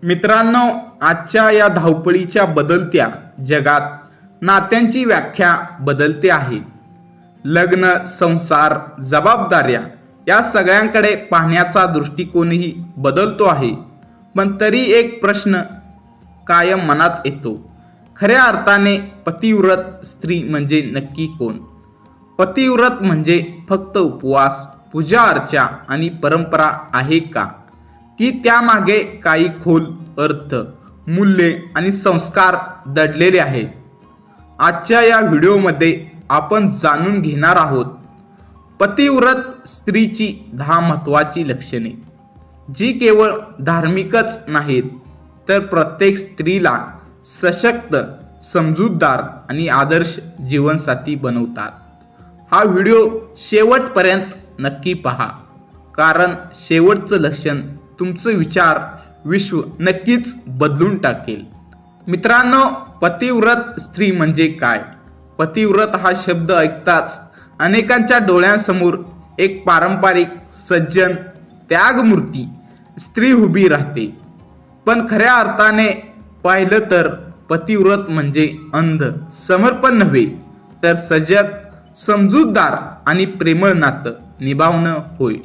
मित्रांनो, आजच्या या धावपळीच्या बदलत्या जगात नात्यांची व्याख्या बदलते आहे. लग्न, संसार, जबाबदाऱ्या या सगळ्यांकडे पाहण्याचा दृष्टिकोनही बदलतो आहे. पण तरी एक प्रश्न कायम मनात येतो. खऱ्या अर्थाने पतिव्रत स्त्री म्हणजे नक्की कोण? पतिव्रत म्हणजे फक्त उपवास, पूजा अर्चा आणि परंपरा आहे का, की त्यामागे काही खोल अर्थ, मूल्ये आणि संस्कार दडलेले आहेत? आजच्या या व्हिडिओमध्ये आपण जाणून घेणार आहोत पतिव्रत स्त्रीची 10 महत्त्वाची लक्षणे, जी केवळ धार्मिकच नाहीत तर प्रत्येक स्त्रीला सशक्त, समजूतदार आणि आदर्श जीवनसाथी बनवतात. हा व्हिडिओ शेवटपर्यंत नक्की पहा, कारण शेवटचं लक्षण तुमचं विचार विश्व नक्कीच बदलून टाकेल. मित्रांनो, पतिव्रत स्त्री म्हणजे काय? पतिव्रत हा शब्द ऐकताच अनेकांच्या डोळ्यांसमोर एक पारंपरिक, सज्जन, त्यागमूर्ती स्त्री उभी राहते. पण खऱ्या अर्थाने पाहिलं तर पतिव्रत म्हणजे अंध समर्पण नव्हे, तर सजग, समजूतदार आणि प्रेमळ नातं निभावणं होय.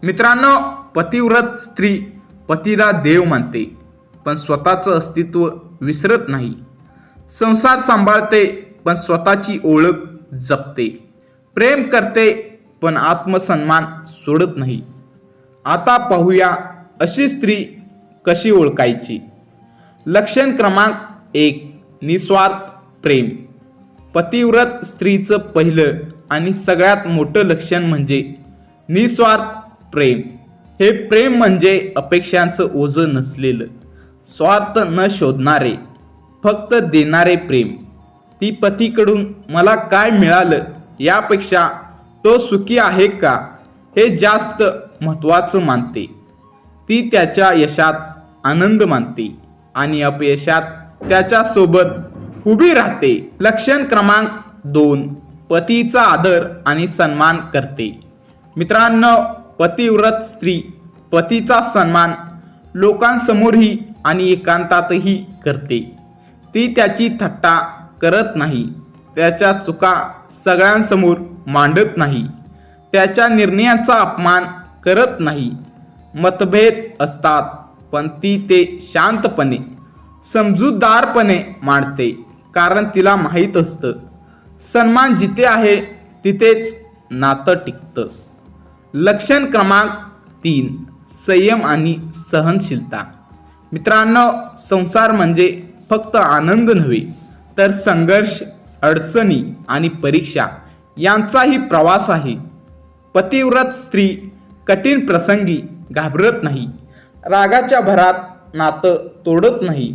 मित्रांनो, पतिव्रत स्त्री पतीला देव मानते, पण स्वतःचं अस्तित्व विसरत नाही. संसार सांभाळते, पण स्वतःची ओळख जपते. प्रेम करते, पण आत्मसन्मान सोडत नाही. आता पाहूया अशी स्त्री कशी ओळखायची. लक्षण क्रमांक 1, निस्वार्थ प्रेम. पतिव्रत स्त्रीचं पहिलं आणि सगळ्यात मोठं लक्षण म्हणजे निस्वार्थ प्रेम. हे प्रेम म्हणजे अपेक्षांचं ओझं नसलेलं, स्वार्थ न शोधणारे, फक्त देणारे प्रेम. ती पतीकडून मला काय मिळालं यापेक्षा तो सुखी आहे का हे जास्त महत्त्वाचं मानते. ती त्याच्या यशात आनंद मानते आणि अपयशात त्याच्यासोबत उभी राहते. लक्षण क्रमांक 2, पतीचा आदर आणि सन्मान करते. मित्रांनो, पतिव्रत स्त्री पतीचा सन्मान लोकांसमोरही आणि एकांतातही करते. ती त्याची थट्टा करत नाही, त्याच्या चुका सगळ्यांसमोर मांडत नाही, त्याच्या निर्णयांचा अपमान करत नाही. मतभेद असतात, पण ती ते शांतपणे, समजूतदारपणे मांडते, कारण तिला माहीत असतं सन्मान जिथे आहे तिथेच नातं टिकतं. लक्षण क्रमांक 3, संयम आणि सहनशीलता. मित्रांनो, संसार म्हणजे फक्त आनंद नव्हे, तर संघर्ष, अडचणी आणि परीक्षा यांचाही प्रवास आहे. पतिव्रत स्त्री कठीण प्रसंगी घाबरत नाही, रागाच्या भरात नातं तोडत नाही,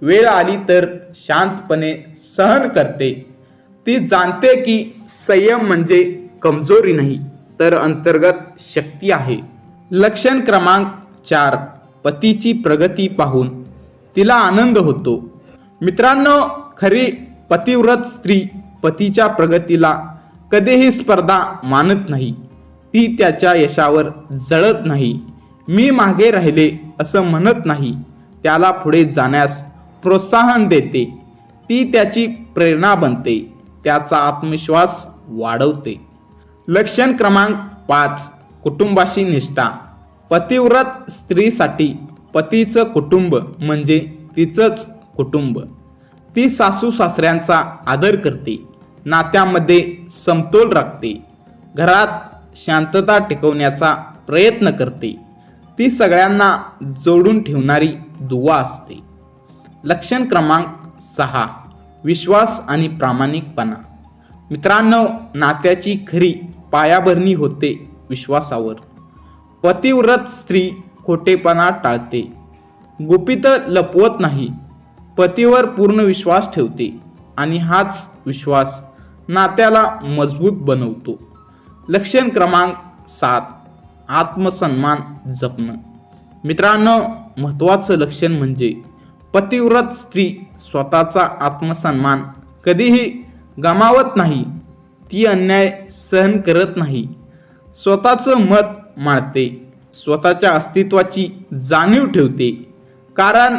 वेळ आली तर शांतपणे सहन करते. ती जाणते की संयम म्हणजे कमजोरी नाही, तर अंतर्गत शक्ती आहे. लक्षण क्रमांक 4, पतीची प्रगती पाहून तिला आनंद होतो. मित्रांनो, खरी पतिव्रत स्त्री पतीच्या प्रगतीला कधीही स्पर्धा मानत नाही. ती त्याच्या यशावर जळत नाही, मी मागे राहिले असं म्हणत नाही, त्याला पुढे जाण्यास प्रोत्साहन देते. ती त्याची प्रेरणा बनते, त्याचा आत्मविश्वास वाढवते. लक्षण क्रमांक 5, कुटुंबाशी निष्ठा. पतिव्रत स्त्रीसाठी पतीचं कुटुंब म्हणजे तिचंच कुटुंब. ती सासू सासऱ्यांचा आदर करते, नात्यामध्ये समतोल राखते, घरात शांतता टिकवण्याचा प्रयत्न करते. ती सगळ्यांना जोडून ठेवणारी दुवा असते. लक्षण क्रमांक 6, विश्वास आणि प्रामाणिकपणा. मित्रांनो, नात्याची खरी पायाभरणी होते विश्वासावर. पतिव्रत स्त्री खोटेपणा टाळते, गुपित लपवत नाही, पतीवर पूर्ण विश्वास ठेवते आणि हाच विश्वास नात्याला मजबूत बनवतो. लक्षण क्रमांक 7, आत्मसन्मान जपणं. मित्रांनो, महत्त्वाचं लक्षण म्हणजे पतिव्रत स्त्री स्वतःचा आत्मसन्मान कधीही गमावत नाही. ती अन्याय सहन करत नाही, स्वतःचं मत मांडते, स्वतःच्या अस्तित्वाची जाणीव ठेवते कारण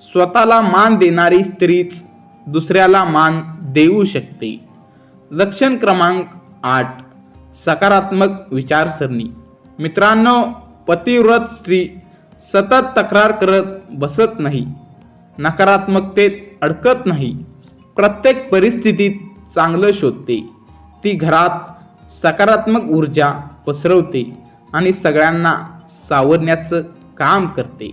स्वतःला मान देणारी स्त्रीच दुसऱ्याला मान देऊ शकते. लक्षण क्रमांक 8, सकारात्मक विचारसरणी. मित्रांनो, पतिव्रत स्त्री सतत तक्रार करत बसत नाही, नकारात्मकतेत अडकत नाही, प्रत्येक परिस्थितीत चांगलं शोधते. ती घरात सकारात्मक ऊर्जा पसरवते आणि सगळ्यांना सावरण्याचं काम करते.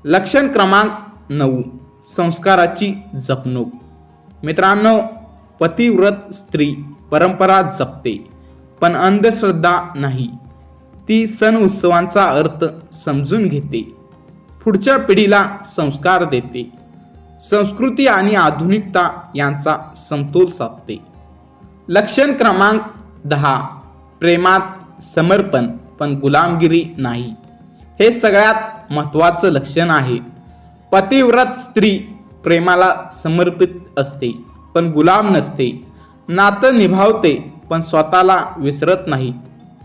लक्षण क्रमांक 9, संस्काराची जपणूक. मित्रांनो, पतिव्रत स्त्री परंपरा जपते, पण अंधश्रद्धा नाही. ती सण उत्सवांचा अर्थ समजून घेते, पुढच्या पिढीला संस्कार देते, संस्कृती आणि आधुनिकता यांचा समतोल साधते. लक्षण क्रमांक 10, प्रेमात समर्पण पण गुलामगिरी नाही. हे सगळ्यात महत्त्वाचं लक्षण आहे. पतिव्रत स्त्री प्रेमाला समर्पित असते पण गुलाम नसते. नातं निभावते पण स्वतःला विसरत नाही.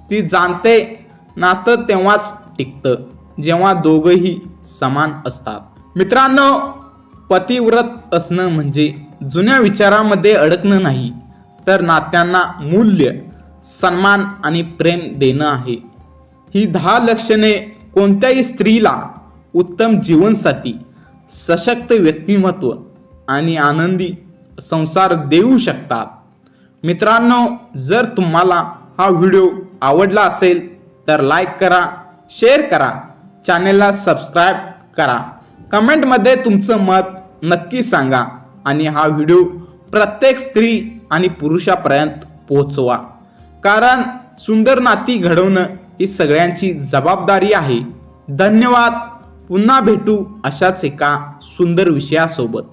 ती जाणते नातं तेव्हाच टिकतं जेव्हा दोघंही समान असतात. मित्रांनो, पतिव्रत असणं म्हणजे जुन्या विचारामध्ये अडकणं नाही, तर नात्यांना मूल्य, सन्मान आणि प्रेम देणं आहे. ही 10 लक्षणे कोणत्याही स्त्रीला उत्तम जीवनसाथी, सशक्त व्यक्तिमत्व आणि आनंदी संसार देऊ शकतात. मित्रांनो, जर तुम्हाला हा व्हिडिओ आवडला असेल तर लाईक करा, शेअर करा, चॅनेलला सबस्क्राईब करा. कमेंटमध्ये तुमचं मत नक्की सांगा आणि हा व्हिडिओ प्रत्येक स्त्री आणि पुरुषापर्यंत पोहोचवा. कारण सुंदर नाती घडवणं ही सगळ्यांची जबाबदारी आहे. धन्यवाद. पुन्हा भेटू अशाच एका सुंदर विषयासोबत.